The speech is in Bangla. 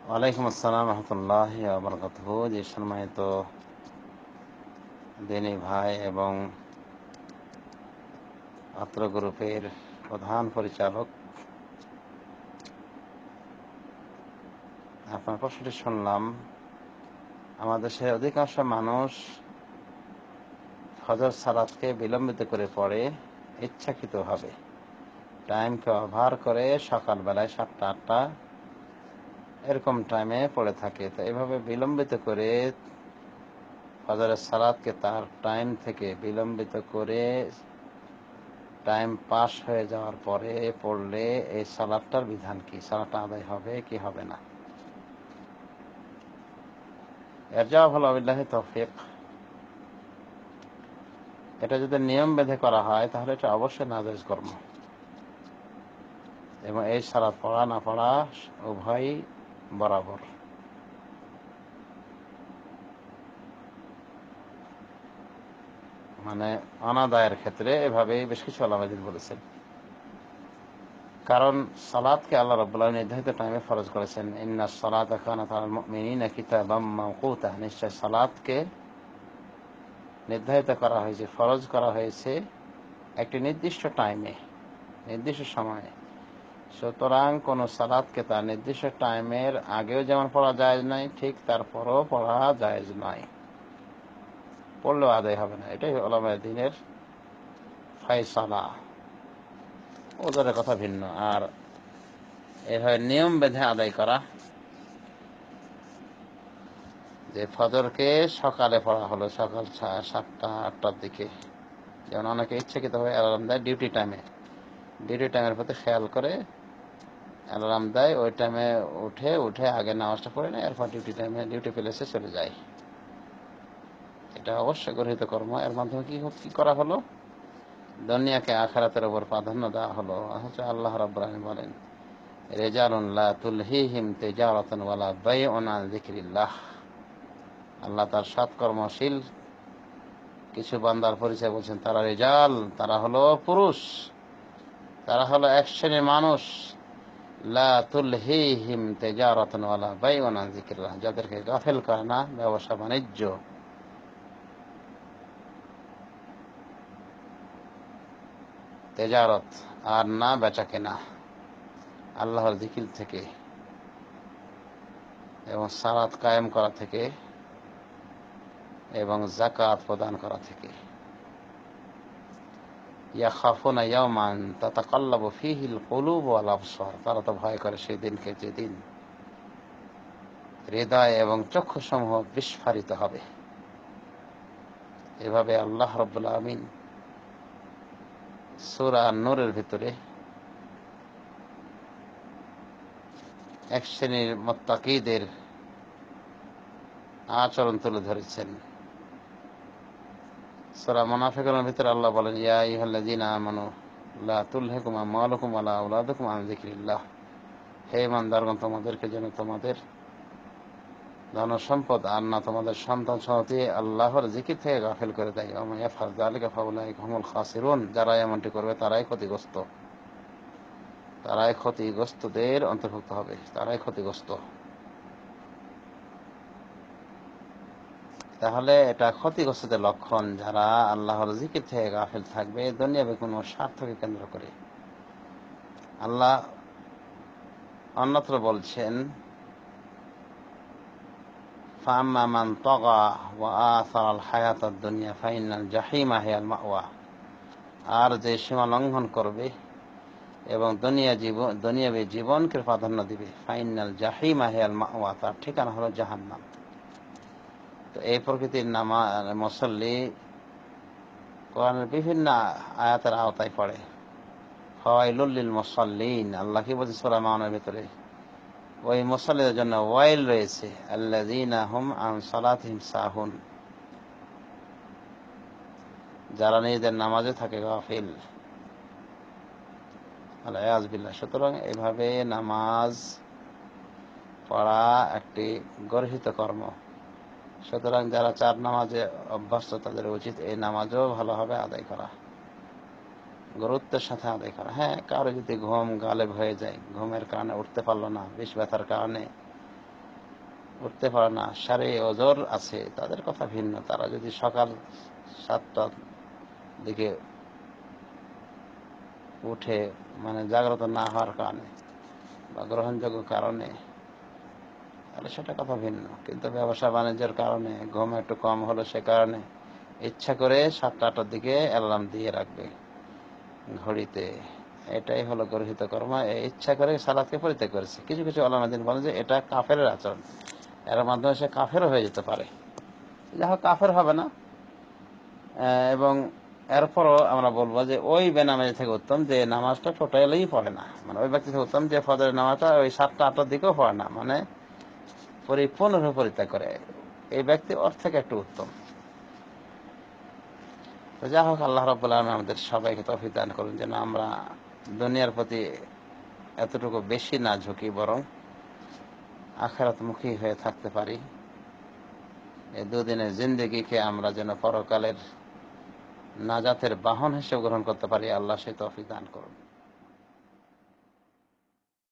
ওয়ালাইকুম আসসালাম রহমতুল্লাহি ওয়া বারাকাতুহু। যে সম্মানিত দিনী ভাই এবং অত্র গ্রুপের প্রধান পরিচালক, আপনার প্রশ্নটি শুনলাম। আমাদের দেশের অধিকাংশ মানুষ ফজর সালাতকে বিলম্বিত করে পড়ে ইচ্ছাকৃতভাবে, টাইমকে ওভার করে সকালবেলায় 7টা-8টা এরকম টাইমে পড়ে থাকে। তো এভাবে বিলম্বিত করে ফজরের সালাতকে তার টাইম থেকে বিলম্বিত করে টাইম পাস হয়ে যাওয়ার পরে পড়লে এই সালাতটার বিধান কি? সালাতটা আদায় হবে কি হবে না? এর জবাব হলো বিল্লাহি তৌফিক। এটা যদি নিয়ম বেঁধে করা হয় তাহলে এটা অবশ্যই নাজায়েজ কর্ম, এবং এই সালাত পড়া না পড়া উভয়ই বরাবর। মানে অনাদায়ের ক্ষেত্রে এভাবেই বেশ কিছু আলামাদিন বলেছেন। কারণ সালাতকে আল্লাহ রাব্বুল আলামিন নির্ধারিত টাইমে ফরজ করেছেন। ইন্নাস সালাতা কানাত আলাল মুমিনিনা কিতাবাম মাওকুতা। নিশ্চয় সালাতকে নির্ধারিত করা হয়েছে, ফরজ করা হয়েছে একটি নির্দিষ্ট টাইমে, নির্দিষ্ট সময়ে। সুতরাং কোন সালাতকে তার নির্দিষ্ট টাইমের আগেও যেমন পড়া জায়েজ নয়, ঠিক তারপরও পড়া জায়েজ নয়, পড়লেও আদায় হবে না। এটাই উলামায়ে দ্বীনের ফায়সালা। ওজনের কথা ভিন্ন। আর এভাবে নিয়ম বেঁধে আদায় করা, যে ফজরকে সকালে পড়া হলো সকাল 7টা-8টার দিকে, যেমন অনেকে ইচ্ছাকৃতভাবে অ্যালার্ম দেয় ডিউটি টাইমের প্রতি খেয়াল করে অ্যালার্ম দেয়, ওই টাইমে উঠে আগে নামাজটা পড়ে নেয়, এরপর ডিউটি প্লেসে চলে যায়। এটা অবশ্যই গর্হিত কর্ম। এর মাধ্যমে কি করা হলো? দুনিয়াকে আখিরাতের উপর প্রাধান্য দেওয়া হলো। হচ্ছে আল্লাহ রাব্বুল আলামিন বলেন, রিজালুন লা তুলহিহিম তিজারাতুন ওয়ালা বাইউন আন যিকরিল্লাহ। আল্লাহ তার সৎকর্মশীল কিছু বান্দার পরিচয় বলছেন, তারা রিজাল, তারা হলো পুরুষ, তারা হলো এক শ্রেণীর মানুষ, লা তুলহিহিম তিজারাতুন ওয়ালা বাইউন আন যিকরিল্লাহ, যাদেরকে গাফেল করে না ব্যবসা বাণিজ্য, তেজারত আর না বেচা কেনা আল্লাহর জিকির থেকে এবং সালাত কায়েম করা থেকে এবং যাকাত প্রদান করা থেকে। ইয়াখাফুনা ইয়াওমান তাতাকাল্লাবু ফীহিল কুলুব ওয়াল আবসার। তারা তো ভয় করে সেই দিনকে, যেদিন হৃদয় এবং চক্ষুসমূহ বিস্ফারিত হবে। এভাবে আল্লাহ রাব্বুল আমিন সূরা নূরের ভিতরে এক শ্রেণীর মুত্তাকীদের আচরণ তুলে ধরেছেন। সূরা মুনাফিকুনের ভিতরে আল্লাহ বলেন, ইয়া আইয়ুহাল্লাযীনা আমানু লা তুলহিকুম আমওয়ালুকুম ওয়ালা আওলাদুকুম আন যিকরিল্লাহ। হে ঈমানদারগণ, তোমাদেরকে যেন তোমাদের ধন সম্পদ আর না তোমাদের সন্তান সন্ততি আল্লাহর জিকির থেকে গাফিল করে দেয়। ওয়া মান ইয়াফআল যালিকা ফাউলাইকা হুমুল খাসিরুন। যারা এমনটি করবে তারাই ক্ষতিগ্রস্তদের অন্তর্ভুক্ত হবে, তারাই ক্ষতিগ্রস্ত। তাহলে এটা ক্ষতিগ্রস্তদের লক্ষণ, যারা আল্লাহর জিকির থেকে গাফিল থাকবে দুনিয়াবি কোনো স্বার্থকে কেন্দ্র করে। আল্লাহ অন্যত্র বলছেন, ফাম্মা মান তাগা ওয়া আসারাল হায়াতাদ দুনিয়া ফাইনাল জাহিমা হিয়াল মাওয়া। আর যে সীমা লঙ্ঘন করবে এবং দুনিয়াবি জীবনকে প্রাধান্য দিবে, ফাইনাল জাহিমা হিয়াল মাওয়া, তার ঠিকানা হলো জাহান্নাম। তো এই প্রকৃতির মুসল্লি কোরআনের বিভিন্ন আয়াতের আওতায় পড়ে। ফাওয়াইলুল লিল মুসাল্লিন, আল্লাহ কি বলছে সূরা মাউনের ভিতরে, ওই মুসাল্লিদের জন্য ওয়াইল রয়েছে, আল্লাযীনা হুম আন সালাতিহিম সাহুন, যারা নিজেদের নামাজে থাকে গাফিল। আল-ইয়াজ বিল্লাহ। সুতরাং এভাবে নামাজ পড়া একটি গর্হিত কর্ম। সুতরাং যারা 4 নামাজে অভ্যস্ত তাদের উচিত এই নামাজও ভালোভাবে আদায় করা, গুরুত্বের সাথে আদায় করা। হ্যাঁ, কারো যদি ঘুম গালেব হয়ে যায়, ঘুমের কারণে উঠতে পারলো না, বিষ ব্যথার কারণে উঠতে পারে না, সারে ওজর আছে, তাদের কথা ভিন্ন। তারা যদি সকাল 7টার দিকে উঠে, মানে জাগ্রত না হওয়ার কারণে বা গ্রহণযোগ্য কারণে, তাহলে সেটা কথা ভিন্ন। কিন্তু ব্যবসা বাণিজ্যের কারণে ঘুম একটু কম হলো, সে কারণে ইচ্ছা করে 7টা-8টার দিকে অ্যালার্ম দিয়ে রাখবে ঘড়িতে। এটাই হলো গর্হিত কর্ম। ইচ্ছা করে সালাদকে পরিত্যাগ করেছে। কিছু কিছু ওলামা দ্বীন বলেন যে এটা কাফেরের আচরণ, এর মাধ্যমে সে কাফেরও হয়ে যেতে পারে। যা হোক, কাফের হবে না। এবং এরপরও আমরা বলবো যে ওই বেনামাজি থেকে উত্তম যে নামাজটা টোটালি পড়ে না, মানে ওই ব্যক্তি থেকে উত্তম যে ফজরের নামাজটা ওই 7টা-8টার দিকেও পড়ে না, মানে পরিপূর্ণরূপে পরিত্যাগ করে। এই ব্যক্তি ওর থেকে একটু উত্তম। তো যা হোক, আল্লাহ রাব্বুল আলামিন আমাদের সবাইকে তৌফিক দান করুন যেন আমরা দুনিয়ার প্রতি এতটুকু বেশি না ঝুঁকি, বরং আখিরাতমুখী হয়ে থাকতে পারি। এই দুদিনের জিন্দেগিকে আমরা যেন পরকালের নাজাতের বাহন হিসেবে গ্রহণ করতে পারি। আল্লাহ সেই তৌফিক দান করুন।